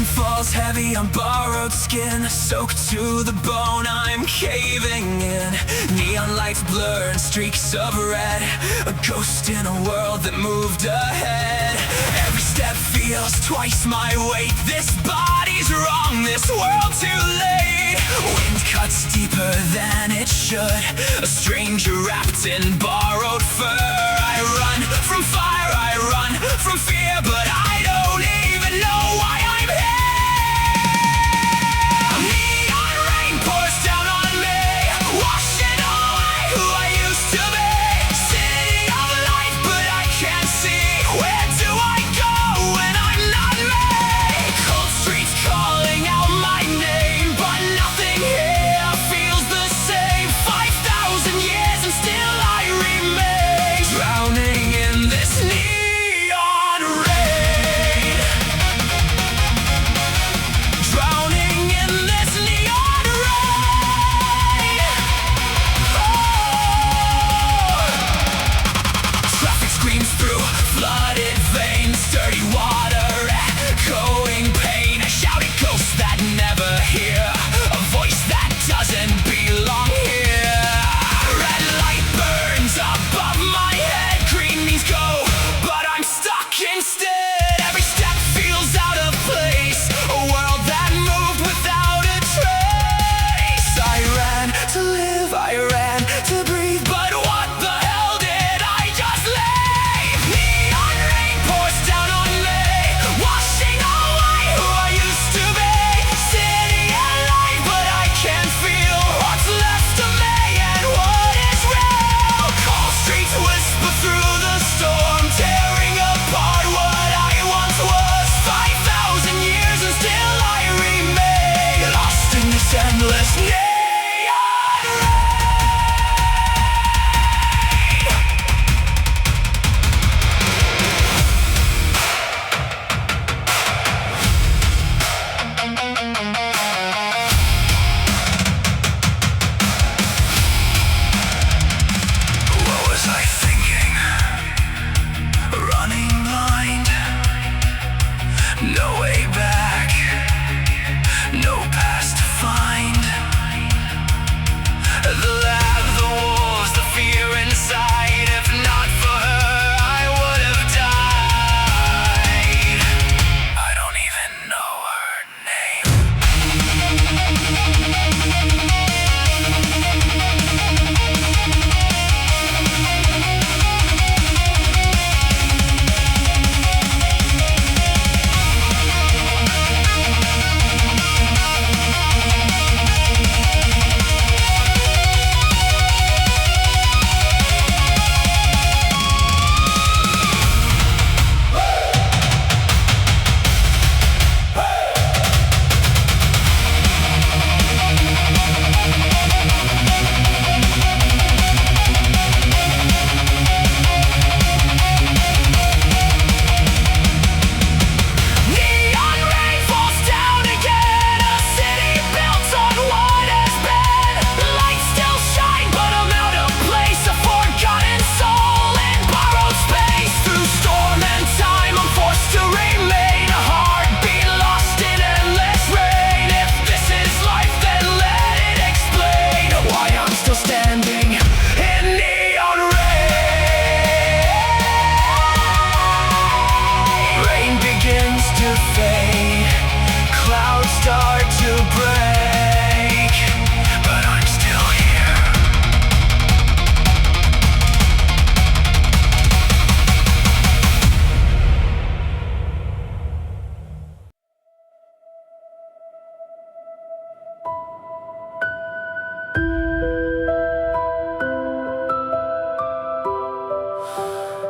falls heavy on borrowed skin, soaked to the bone, I'm caving in. Neon lights blur and streaks of red, a ghost in a world that moved ahead. Every step feels twice my weight. This body's wrong, this world too late. Wind cuts deeper than it should, a stranger wrapped in borrowed fur. I run from fire, I run from fear, but I don't even know why I'm here. Neon rain pours down on me, washing away who I used to be. City of light, but I can't see. Where do I go when I'm not me? Cold streets calling out my name, but nothing here feels the same. 5,000 years and still I remain, drowning in this neon rain. Drowning in this neon rain. Oh. Traffic screams through flooded veins, dirty water echoing pain. A shouting ghost that never hear, a voice that doesn't belong here. Red light burns above my head, green means go, but I'm stuck instead. Every step feels out of place, a world that moved without a trace. I ran to live, I ran to breathe, but what the hell did I just leave? Neon rain pours down on me, washing away who I used to be. City and light, but I can't feel what's left of me and what is real. Cold streets whisper through the storm, tearing apart what I once was. 5,000 years and still I remain, lost in this endless neon rain. What was I thinking? Running blind, no way back, no past to find. The lab, the walls, the fear inside. If not for her, I would have died. I don't even know her name. Neon rain falls down again, a city built on what has been. Lights still shine, but I'm out of place, a forgotten soul in borrowed space. Through storm and time, I'm forced to remain, a heartbeat lost in endless rain. If this is life, then let it explain why I'm still standing in neon rain. Rain begins to fade, clouds start to break, but I'm still here.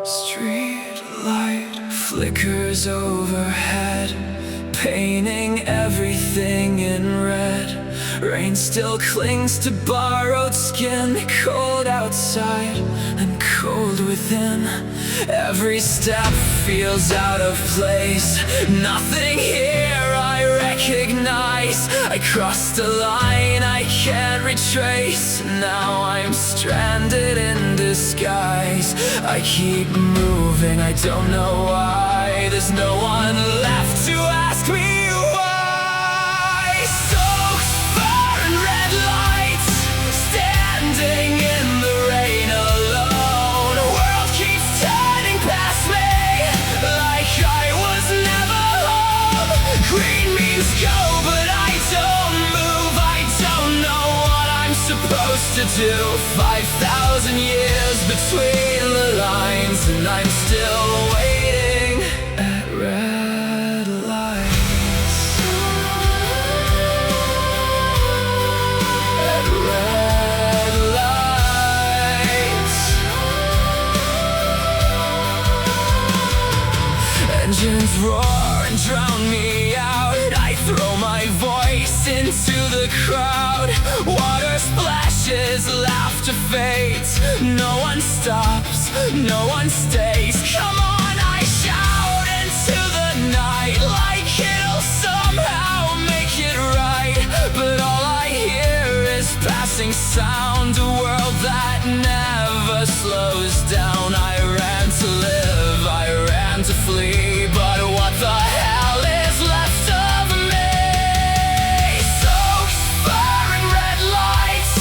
Street light flickers overhead, painting everything in red. Rain still clings to borrowed skin, cold outside and cold within. Every step feels out of place, nothing here I recognize. I crossed a line I can't retrace, now I'm stranded in disguise. I keep moving, I don't know why. There's no one left to ask me why. means go, but I don't move. I don't know what I'm supposed to do. 5,000 years between the lines, and I'm still waiting at red lights. At red lights. Engines roar and drown me out. I throw my voice into the crowd. Water splashes, laughter fades. No one stops, no one stays. Come on, I shout into the night, like it'll somehow make it right. But all I hear is passing sound, a world that never slows down. I ran to live, I ran to flee, but what the hell is left of me? Soaked, firing red lights,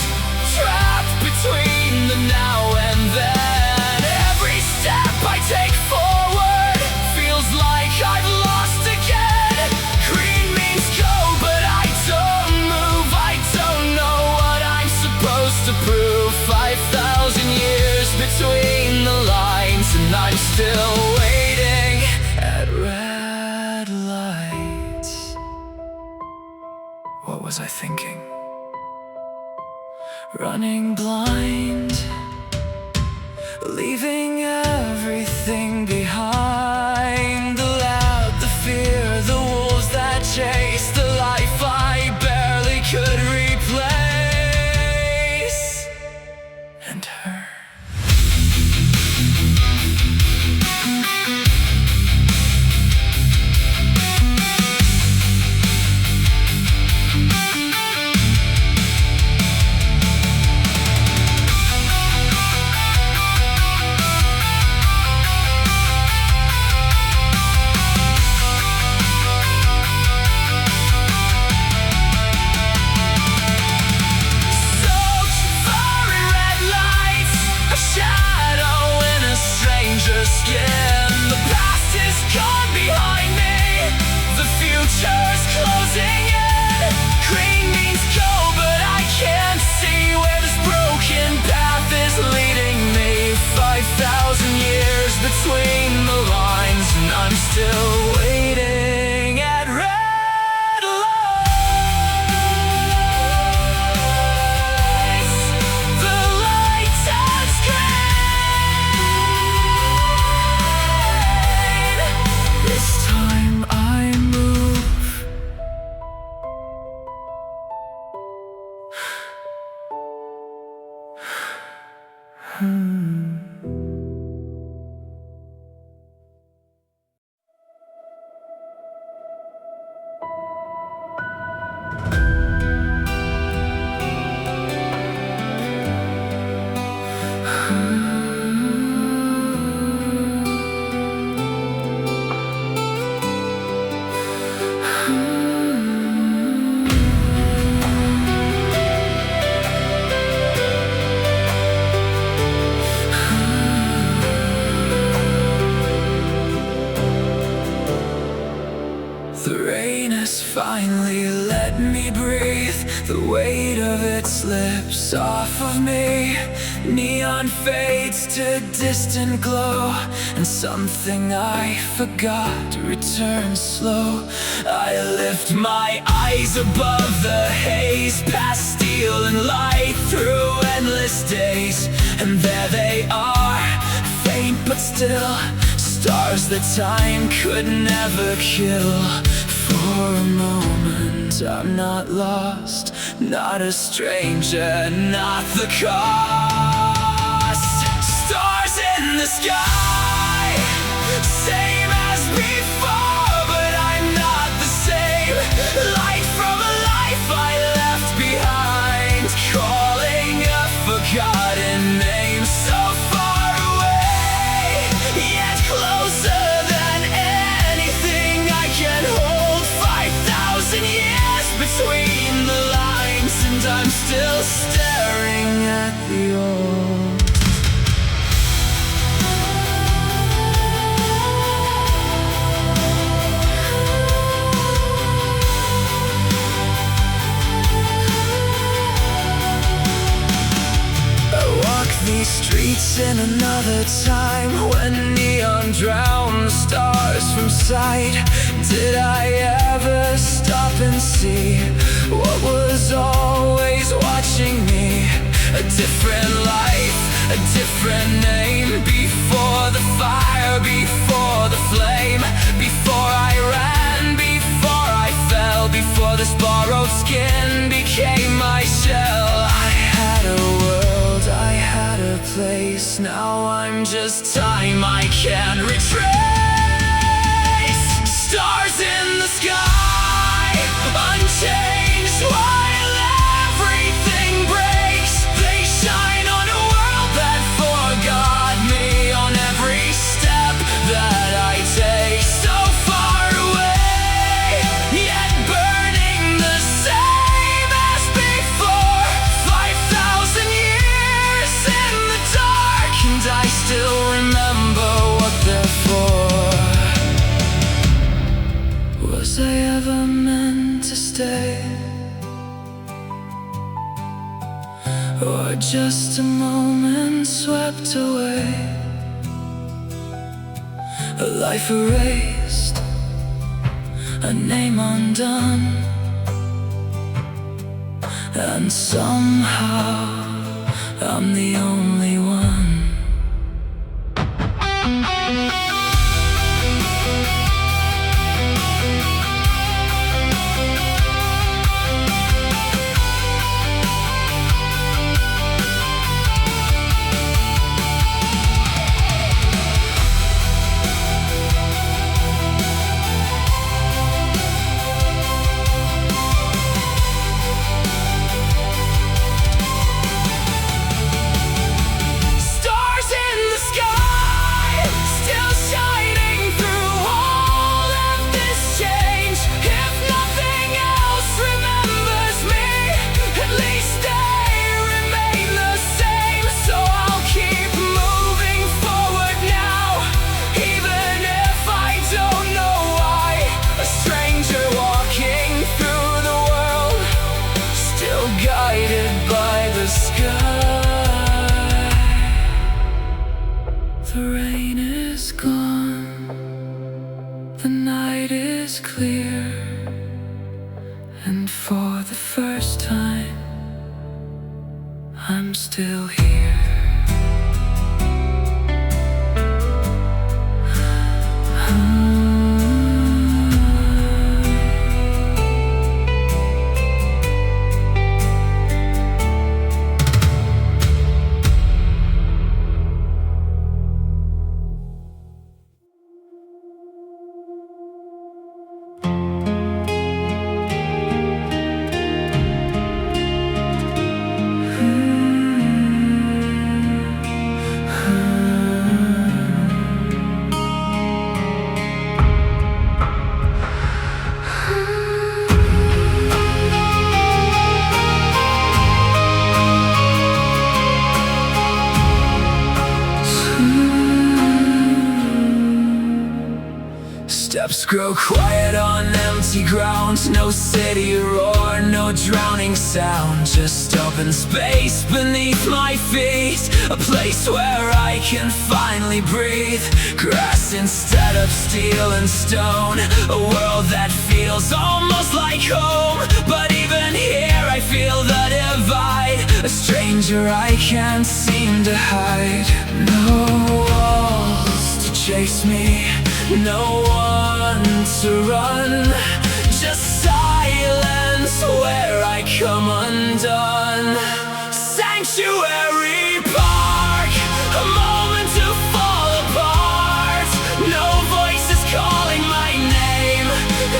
trapped between the now and then. Every step I take forward feels like I've lost again. Green means go, but I don't move. I don't know what I'm supposed to prove. 5,000 years between the lines, and I'm still waiting at red lights. What was I thinking? Running blind, leaving everything behind. The loud, the fear, the wolves that chase, the life I barely could replace. And her. Skin. The past is gone behind me, the future's closing in. Green means go, but I can't see where this broken path is leading me. 5,000 years between the lines, and I'm still waiting at red lights. The light turns green. This time I move. The rain has finally let me breathe. The weight of it slips off of me. Neon fades to distant glow, and something I forgot returns slow. I lift my eyes above the haze, past steel and light, through endless days. And there they are, faint but still, stars that time could never kill. For a moment I'm not lost, not a stranger, not the cost. Stars in the sky, same as before, but I'm not the same. Light from a life I left behind, calling a forgotten name. So far away, yet closer than anything I can hold. 5,000 years between the lines, and I'm still staring at the old. in another time when neon drowned the stars from sight. Did I ever stop and see what was always watching me? A different life, a different name. Before the fire, before the flame, before I ran, before I fell, before this borrowed skin became my shell. I had a world, I had a place. Now I'm just time I can't retrace. Stars in the sky, unchanged while everything breaks. They shine on a world that forgot me, on every step that I take. So far away, yet burning the same as before. 5,000 years in the dark, and I still remember what they're for. Was I ever meant to stay, or just a moment swept away? A life erased, a name undone, and somehow I'm the only one. Guided by the sky. The rain is gone, the night is clear, and for the first time I'm still here. Steps grow quiet on empty ground. No city roar, no drowning sound. Just open space beneath my feet, a place where I can finally breathe. Grass instead of steel and stone, a world that feels almost like home. But even here I feel the divide, a stranger I can't seem to hide. No walls to chase me, no one to run, just silence where I come undone. Sanctuary park, a moment to fall apart. No voices calling my name,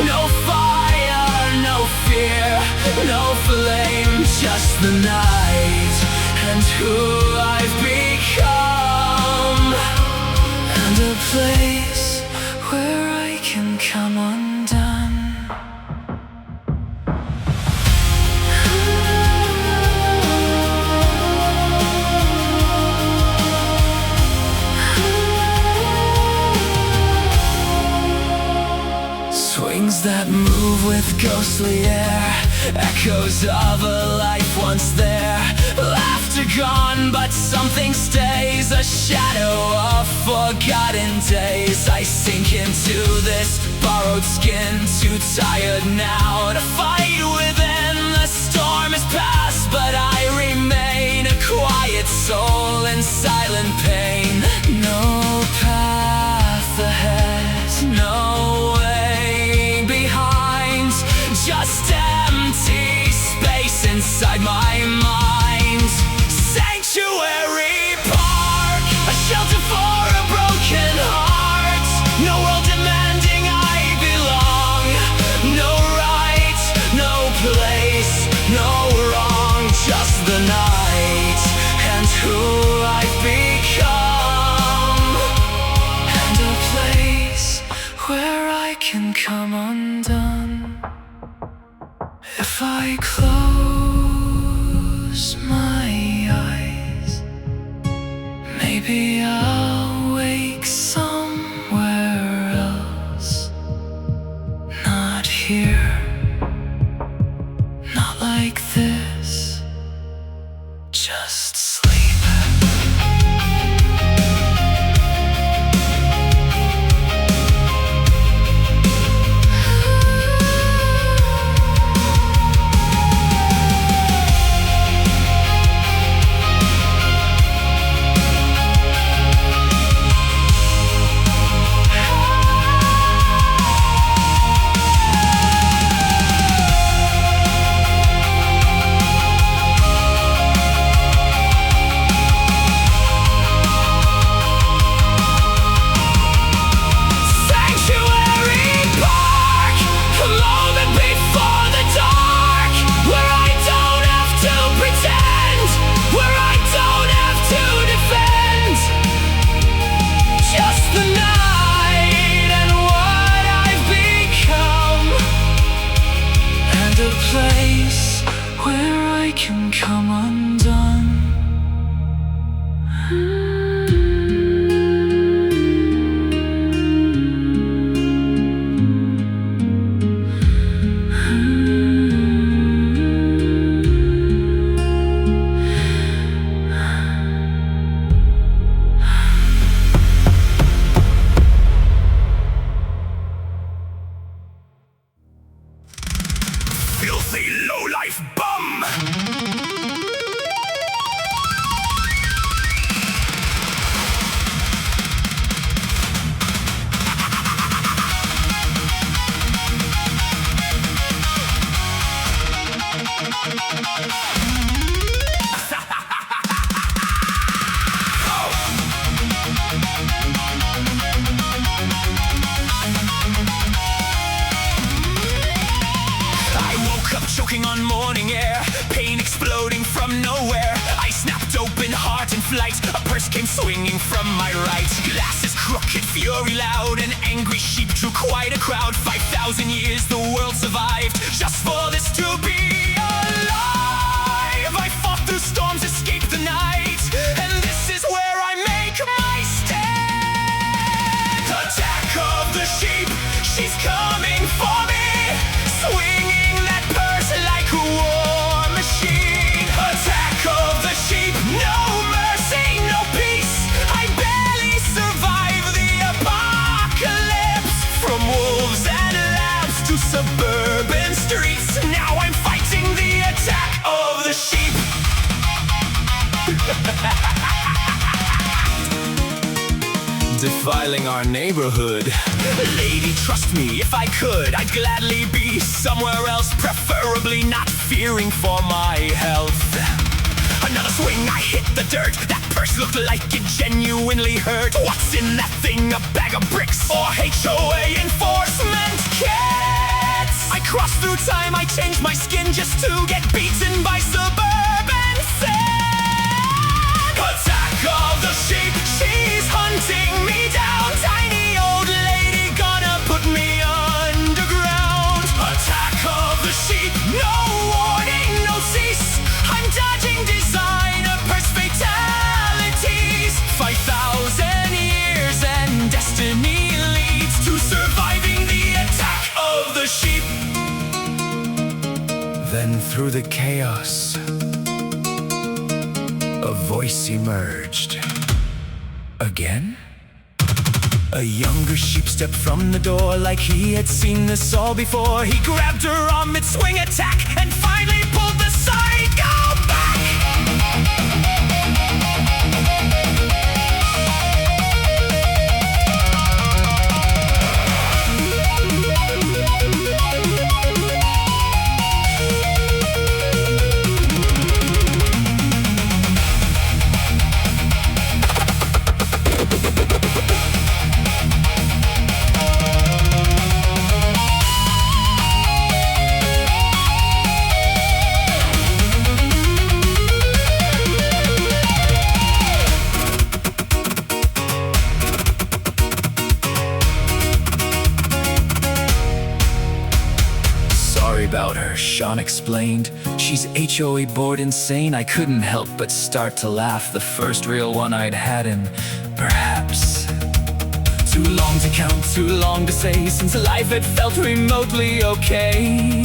no fire, no fear, no flame, just the night and who I've become, and a place where I can come undone. Swings that move with ghostly air, echoes of a life once there. Laughter are gone, but something stays, a shadow of forgotten days. I sink into this borrowed skin, too tired now to fight within. The storm has passed, but I remain a quiet soul in silent pain. No path ahead, no way behind, just empty space inside my mind. Sanctuary park, a shelter for a broken heart. No world demanding I belong. No right, no place, no wrong. Just the night and who I've become, and a place where I can come undone if I close my eyes. Maybe I'll wake somewhere else. Not here, not like this. Just sleep. Place where I can come undone. Filthy low-life bum! Choking on morning air, pain exploding from nowhere. I snapped open, heart in flight. A purse came swinging from my right. Glasses crooked, fury loud, and angry sheep drew quite a crowd. 5,000 years the world survived just for this to be alive. I fought through storms, escaped the night, and this is where I make my stand. Attack of the sheep, she's coming for me. Swinging that purse like a war machine. Attack of the sheep, no mercy, no peace. I barely survive the apocalypse. From wolves and lambs to suburban streets, now I'm fighting the attack of the sheep. Defiling our neighborhood. Lady, trust me, if I could, I'd gladly be somewhere else, preferably not fearing for my health. Another swing, I hit the dirt. That purse looked like it genuinely hurt. What's in that thing, a bag of bricks or HOA enforcement kits? I crossed through time, I changed my skin just to get beaten by suburban sin. Attack of the sheep, she's hunting me down. Tiny old lady gonna put me underground. Attack of the sheep, no warning, no cease. I'm dodging designer purse fatalities. 5,000 years and destiny leads to surviving the attack of the sheep. Then through the chaos, A voice emerged. Again? A younger sheep stepped from the door like he had seen this all before. He grabbed her arm mid-swing attack and finally pulled the cycle back. Sorry about her, Sean explained. She's HOA bored insane. I couldn't help but start to laugh. The first real one I'd had in, perhaps. Too long to count, too long to say, since life had felt remotely okay.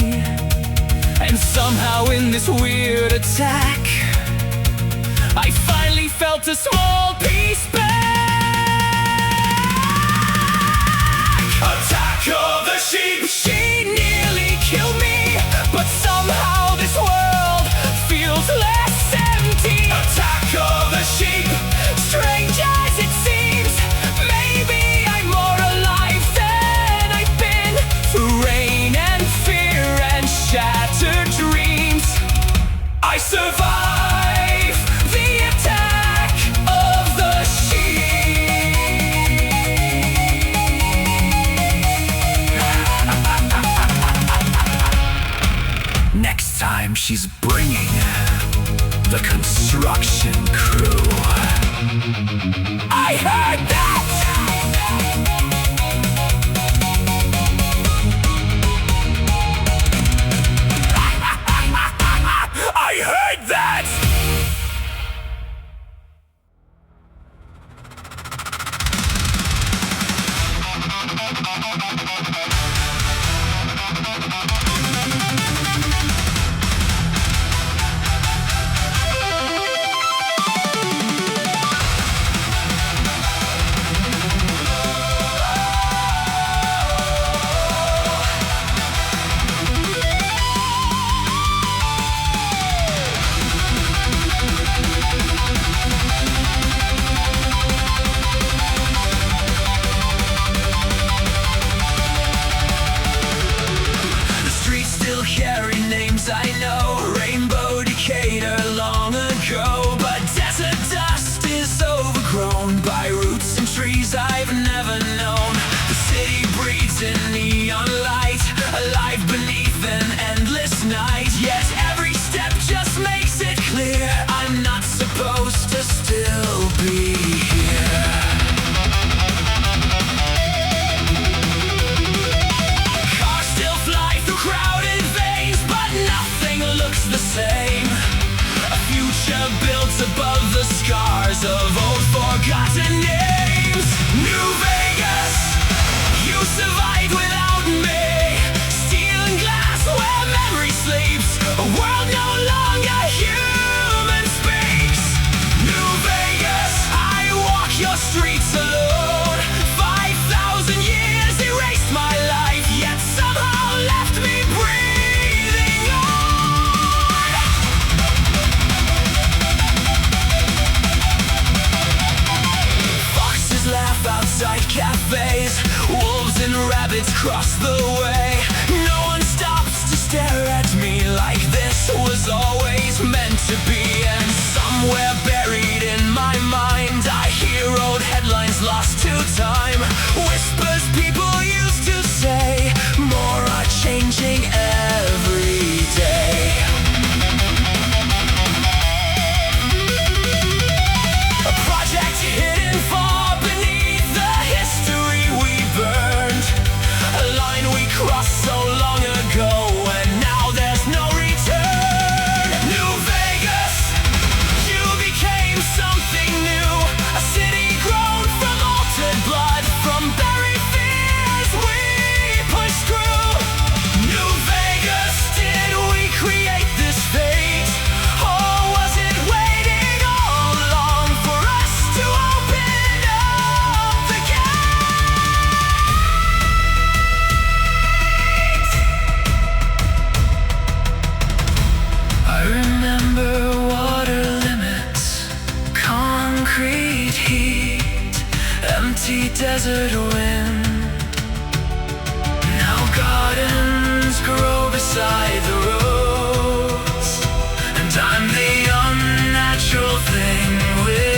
And somehow in this weird attack, I finally felt a small piece back. Attack of the sheep! She nearly killed me, but somehow this world feels less empty. Attack of the sheep! Strange as it seems, maybe I'm more alive than I've been. Through rain and fear and shattered dreams, I survive the attack of the sheep. Next time she's bringing the construction crew. I heard that! I heard that! Carry names I know, rainbow decayed long ago, but desert dust is overgrown by roots and trees I've never known. The city breathes in neon light, alive beneath an endless night. Yet every step just makes it clear I'm not supposed to still be here. Cars still fly through crowded veins, but nothing looks the same. A future built above the scars of old forgotten names. New Vegas, you survived without me. Steel and glass where memory sleeps, a world no longer human speaks. New Vegas, I walk your streets alone. 5,000 years erased my life, yet somehow left me breathing on. Foxes laugh outside cafes, wolves and rabbits cross the way. No one stops to stare at me like this was always meant to be. And somewhere buried in my mind, I hear old headlines lost to time. Whispers people used to say, more are changing every day. A project hidden far beneath the history we burned, a line we crossed so long ago, and now there's no return. desert wind. Now gardens grow beside the roads, and I'm the unnatural thing within.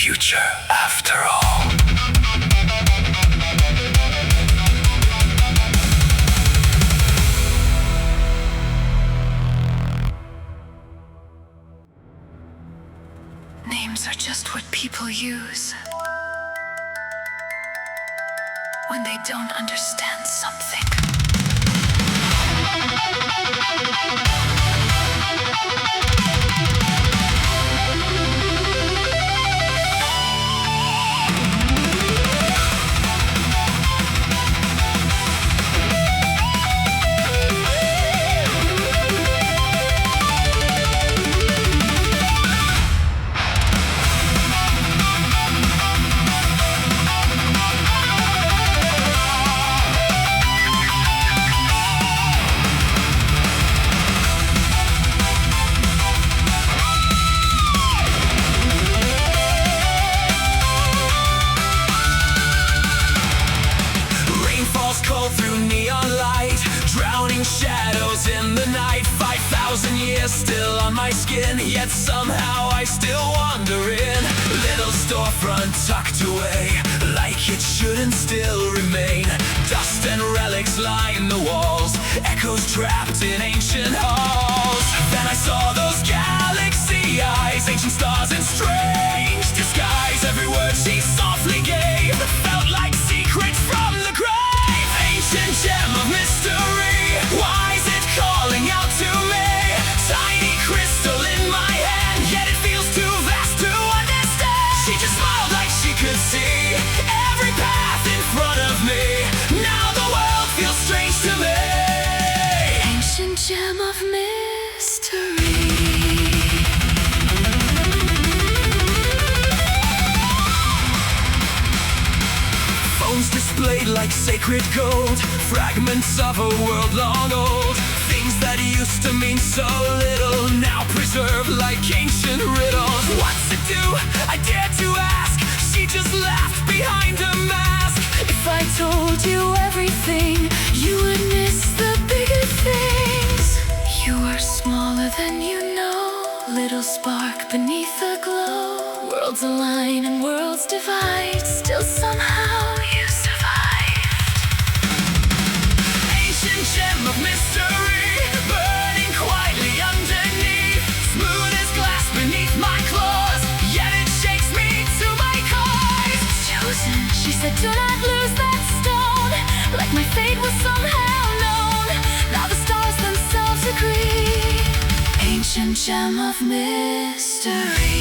Future after all. Names are just what people use when they don't understand something. Through neon light, drowning shadows in the night. 5,000 years still on my skin, yet somehow I still wander in. Little storefront tucked away, like it shouldn't still remain. Dust and relics line the walls, echoes trapped in ancient halls. Then I saw those galaxy eyes, ancient stars in strange disguise. Every word she softly gave felt like secrets from the grave. Ancient gem of mystery, why is it calling out to me? Tiny crystal in my hand, yet it feels too vast to understand. She just smiled like she could see every path in front of me. Now the world feels strange to me. Ancient gem of mystery. Displayed like sacred gold, fragments of a world long old. Things that used to mean so little, now preserved like ancient riddles. What's it do? I dared to ask. She just laughed behind her mask. If I told you everything, you would miss the bigger things. You are smaller than you know, little spark beneath the glow. Worlds align and worlds divide, still somehow you survived. Ancient gem of mystery, burning quietly underneath. Smooth as glass beneath my claws, yet it shakes me to my core. Chosen, she said, do not lose that stone. Like my fate was somehow known, now the stars themselves agree. Ancient gem of mystery.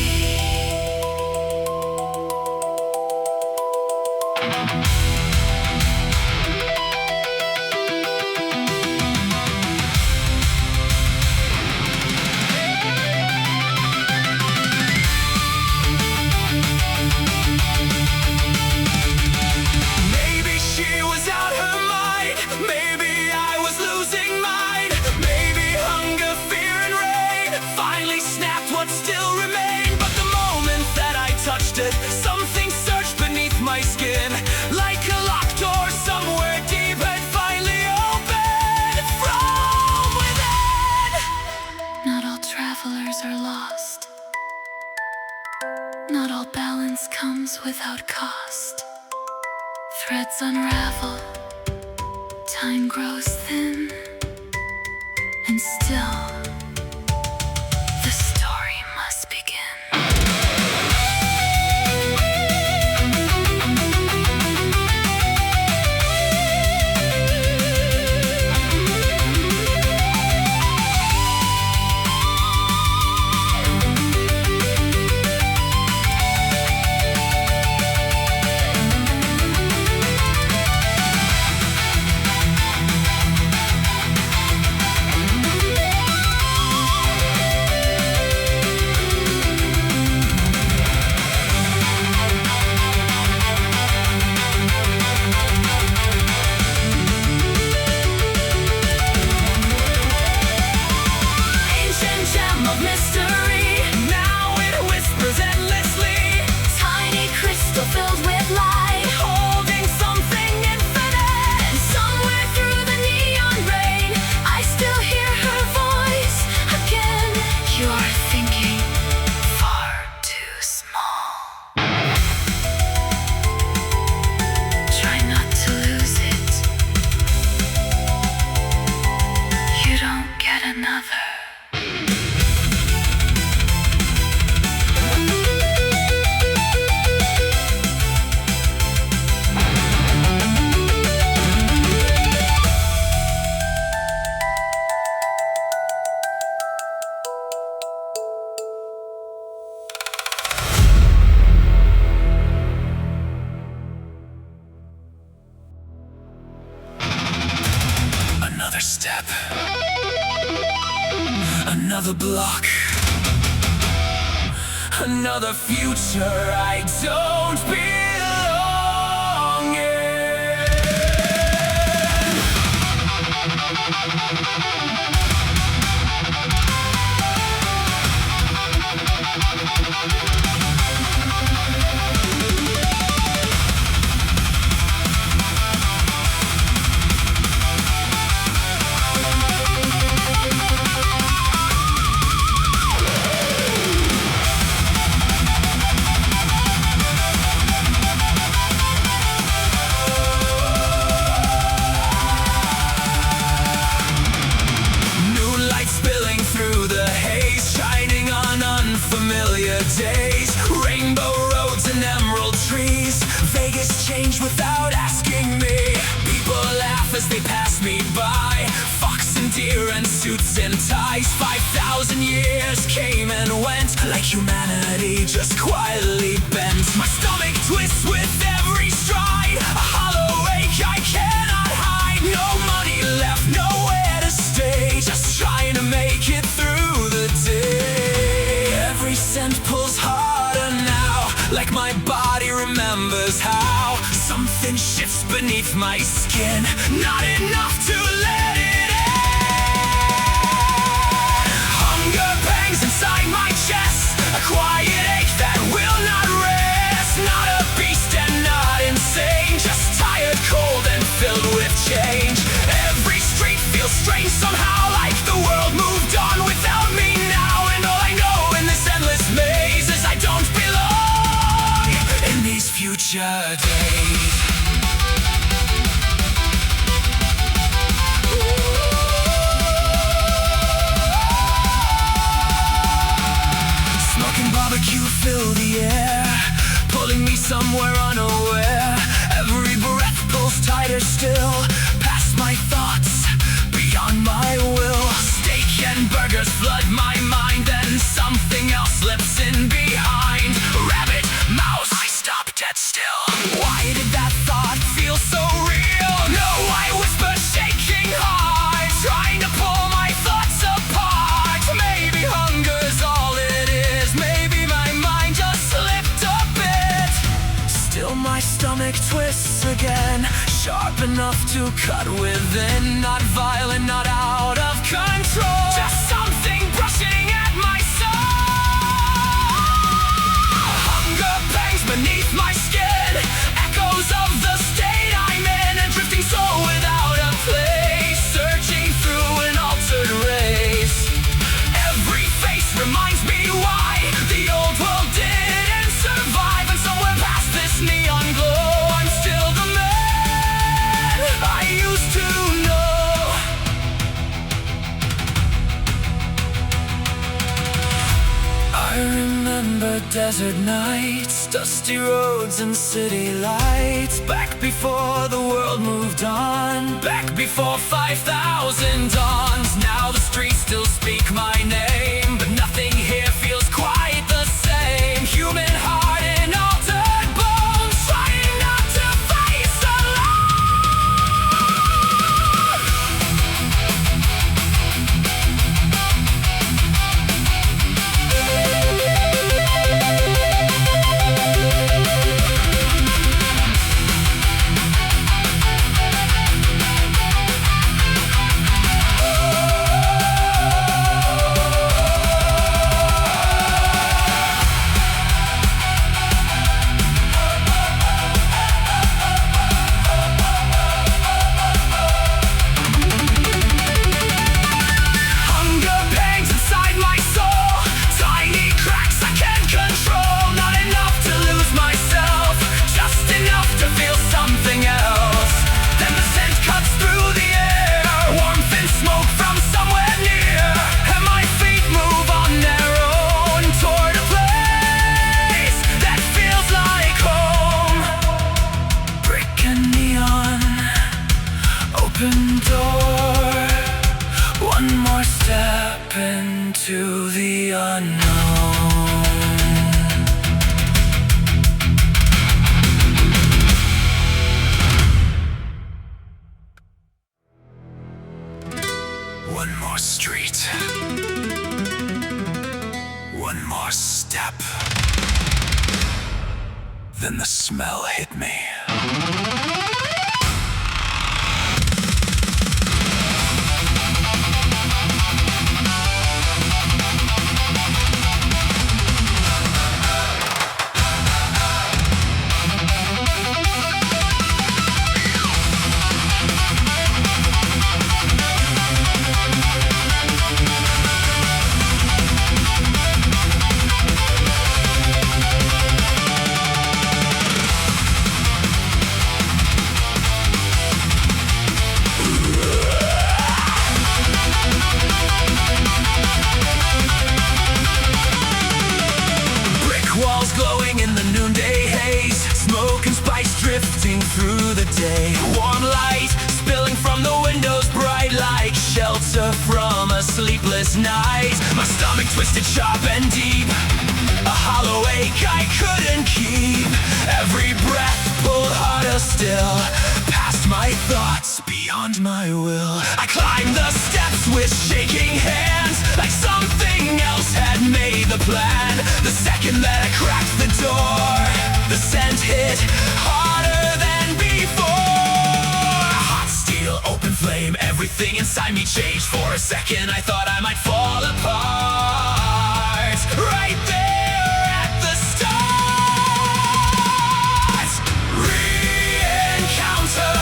Maybe she was out her mind, maybe I Not all balance comes without cost. Threads unravel, time grows thin, and still the story must begin. Another step, another block, another future I don't belong days, rainbow roads and emerald trees. Vegas changed without asking me. People laugh as they pass me by. Fox and deer and suits and ties. 5,000 years came and went, like humanity just quietly bent. My stomach twists with every stride, a hollow ache I cannot hide. No money left, nowhere to stay, just trying to make it through the day. Every cent pulls harder now, like my body remembers how something shifts beneath my skin, not enough to let it end. Hunger pangs inside my chest, a quiet ache that will not rest. Not a beast and not insane, just tired, cold and filled with change. Every street feels strange somehow, like the world moved on without me now. And all I know in this endless maze is I don't belong in these future days. Smoke and barbecue fill the air, pulling me somewhere unaware. Every breath pulls tighter still, past my thoughts, beyond my will. Steak and burgers flood my mind, then something else slips in behind. Rabbit, mouse, I stop dead still. Why did that thought feel so real? No, I whisper, shaking hard, trying to pull my thoughts apart. Maybe hunger's all it is, maybe my mind just slipped a bit. Still my stomach twists again, sharp enough to cut within. Not violent, not out of control, just something brushing at my soul. Hunger pangs beneath my skin, echoes of the state I'm in, a drifting soul without a place, searching through an altered race. Every face reminds me why the old world didn't serve desert nights, dusty roads and city lights. Back before the world moved on, back before 5,000 dawns. Now the streets still speak my name, but nothing here feels quite the same. Human heart and altered bones, trying not to face alone. Open door, one more step into the unknown. One more street. One more step. Then the smell hit me. Glowing in the noonday haze, smoke and spice drifting through the day. Warm light spilling from the windows, bright like shelter from a sleepless night. My stomach twisted sharp and deep, a hollow ache I couldn't keep. Every breath pulled harder still, past my thoughts, beyond my will. I climbed the steps with shaking hands, like something else had made the plan. The second that I cracked the door, the scent hit harder than before. Hot steel, open flame, everything inside me changed. For a second I thought I might fall apart. Right there at the start, re-encounter,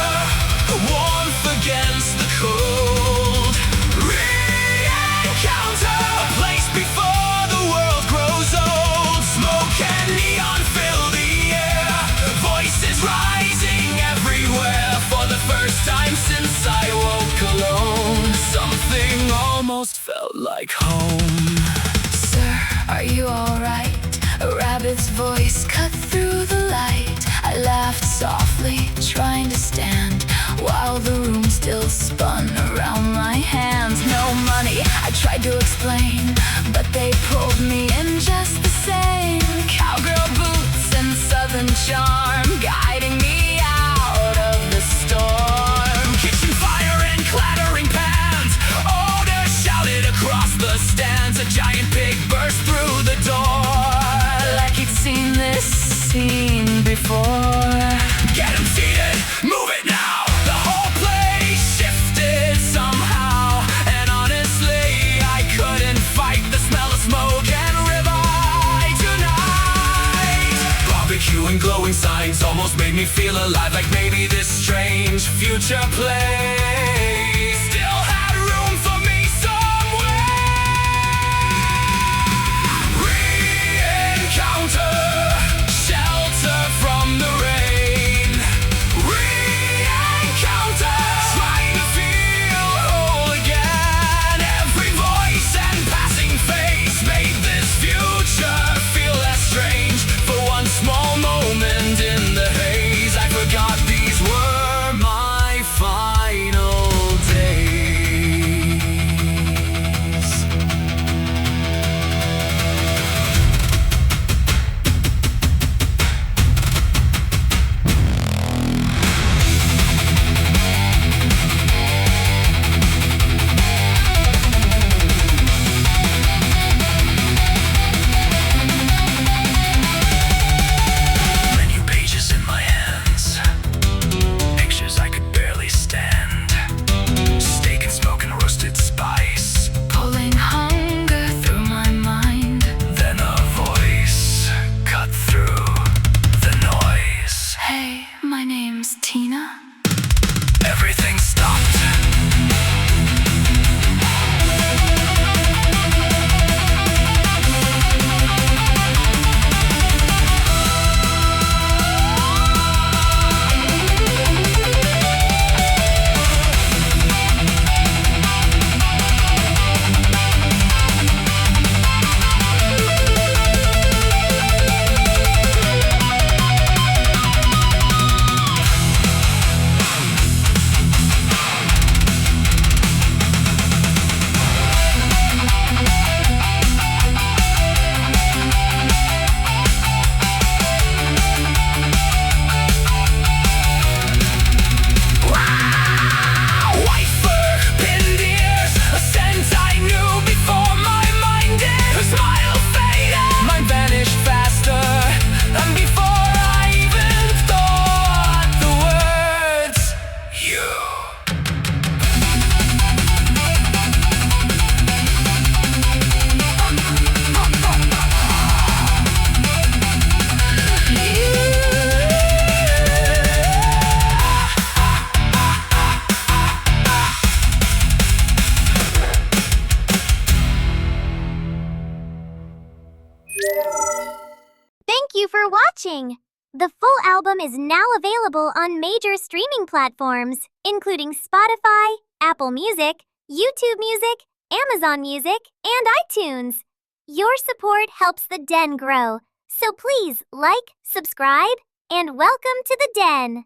the warmth against the cold. Re-encounter, a place before the world grows old. Smoke and neon fill the air, voices rising everywhere. For the first time since I woke alone, something almost felt like home. Sir, are you alright? A rabbit's voice cut through the light. I laughed softly, trying to stand, while the room still spun around my hands. No money, I tried to explain, but they pulled me in just the same. Cowgirl boots and southern charm, guiding me out of the storm. Kitchen fire and clattering pans, odor shouted across the stands. A giant pig burst through the door, Like he'd seen this scene before. get him seated, move it now. The whole place shifted somehow, and honestly I couldn't fight the smell of smoke and ribeye tonight. Barbecue and glowing signs almost made me feel alive, like maybe this strange future place still had room for me somewhere. Re-encounter, shelter from the rain. Re-encounter, trying to feel whole again. Every voice and passing face made this future feel less strange. watching. The full album is now available on major streaming platforms, including Spotify, Apple Music, YouTube Music, Amazon Music, and iTunes. Your support helps the Den grow, so please like, subscribe, and welcome to the Den.